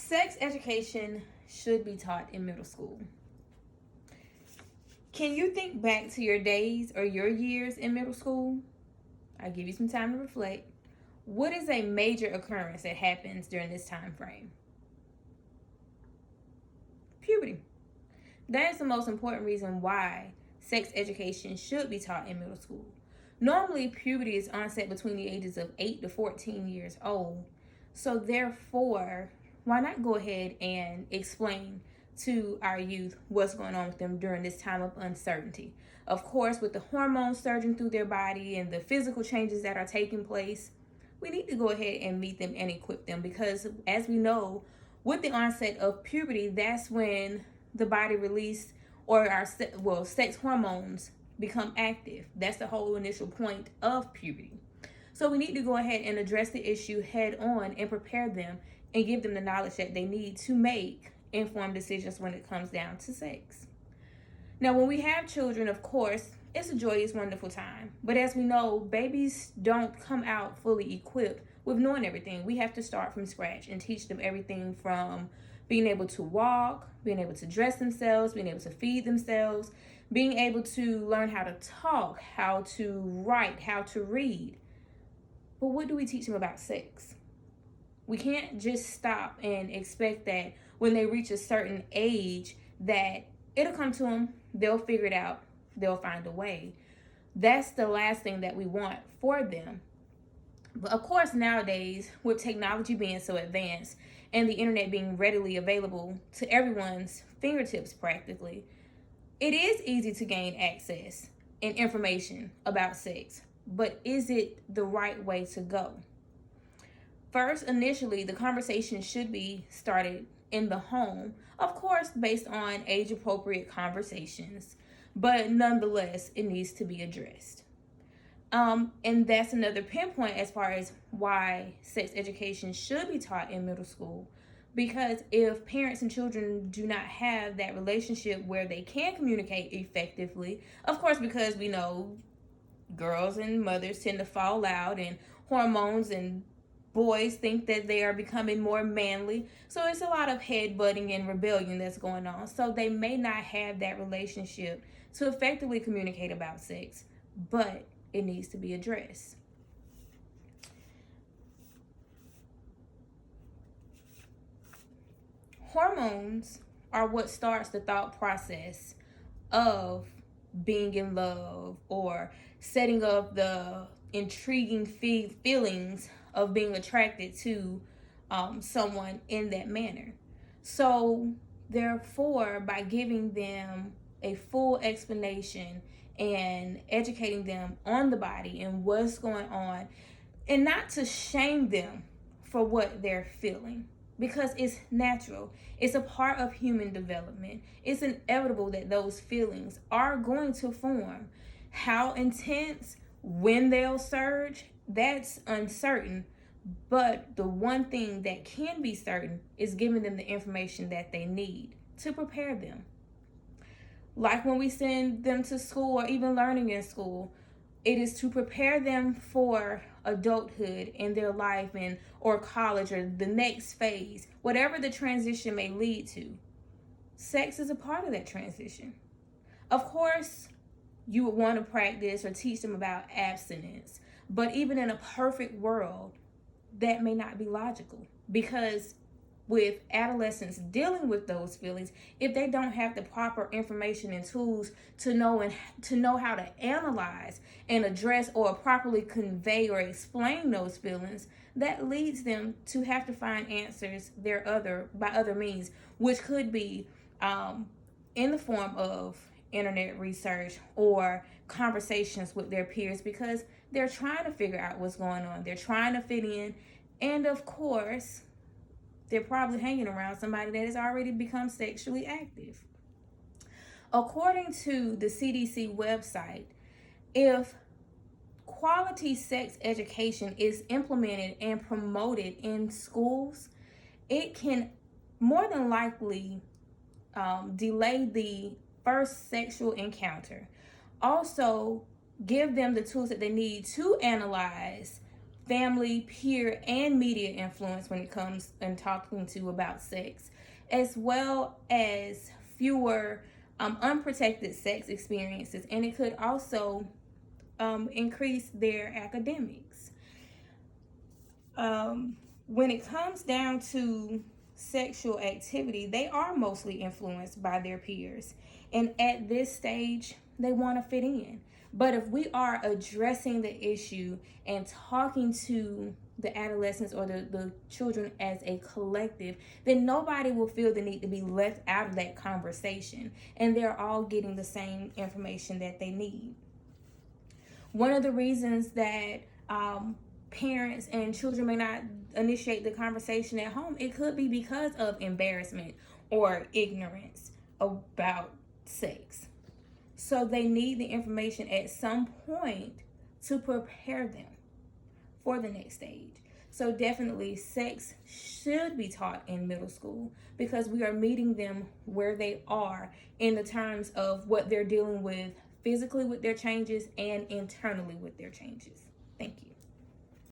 Sex education should be taught in middle school. Can you think back to your days or your years in middle school? I'll give you some time to reflect. What is a major occurrence that happens during this time frame? Puberty. That is the most important reason why sex education should be taught in middle school. Normally, puberty is onset between the ages of 8 to 14 years old. So therefore, why not go ahead and explain to our youth what's going on with them during this time of uncertainty? Of course, with the hormones surging through their body and the physical changes that are taking place, we need to go ahead and meet them and equip them, because as we know, with the onset of puberty, that's when the body release or our sex hormones become active. That's the whole initial point of puberty. So we need to go ahead and address the issue head on and prepare them and give them the knowledge that they need to make informed decisions when it comes down to sex. Now, when we have children, of course, it's a joyous, wonderful time. But as we know, babies don't come out fully equipped with knowing everything. We have to start from scratch and teach them everything from being able to walk, being able to dress themselves, being able to feed themselves, being able to learn how to talk, how to write, how to read. But what do we teach them about sex? We can't just stop and expect that when they reach a certain age that it'll come to them, they'll figure it out, they'll find a way. That's the last thing that we want for them. But of course, nowadays, with technology being so advanced and the internet being readily available to everyone's fingertips practically, it is easy to gain access and information about sex. But is it the right way to go? First, initially, the conversation should be started in the home, of course, based on age-appropriate conversations, but nonetheless, it needs to be addressed. And that's another pinpoint as far as why sex education should be taught in middle school. Because if parents and children do not have that relationship where they can communicate effectively, of course, because we know girls and mothers tend to fall out and hormones, and boys think that they are becoming more manly. So it's a lot of headbutting and rebellion that's going on. So they may not have that relationship to effectively communicate about sex, but it needs to be addressed. Hormones are what starts the thought process of being in love or setting up the intriguing feelings of being attracted to someone in that manner. So therefore, by giving them a full explanation and educating them on the body and what's going on, and not to shame them for what they're feeling, because it's natural. It's a part of human development. It's inevitable that those feelings are going to form. How intense, when they'll surge, that's uncertain. But the one thing that can be certain is giving them the information that they need to prepare them. Like when we send them to school or even learning in school, it is to prepare them for adulthood in their life or college or the next phase, whatever the transition may lead to. Sex is a part of that transition. Of course, you would want to practice or teach them about abstinence, but even in a perfect world, that may not be logical, because with adolescents dealing with those feelings, if they don't have the proper information and tools to know how to analyze and address or properly convey or explain those feelings, that leads them to have to find answers by other means, which could be in the form of internet research or conversations with their peers, because they're trying to figure out what's going on. They're trying to fit in, and of course, they're probably hanging around somebody that has already become sexually active. According to the CDC website, if quality sex education is implemented and promoted in schools, it can more than likely delay the first sexual encounter. Also, give them the tools that they need to analyze family, peer, and media influence when it comes and talking to about sex, as well as fewer unprotected sex experiences, and it could also increase their academics. When it comes down to sexual activity, they are mostly influenced by their peers, and at this stage, they want to fit in. But if we are addressing the issue and talking to the adolescents or the children as a collective, then nobody will feel the need to be left out of that conversation, and they're all getting the same information that they need. One of the reasons that parents and children may not initiate the conversation at home, it could be because of embarrassment or ignorance about sex. So they need the information at some point to prepare them for the next stage. So definitely sex should be taught in middle school because we are meeting them where they are in the terms of what they're dealing with physically with their changes and internally with their changes. Thank you.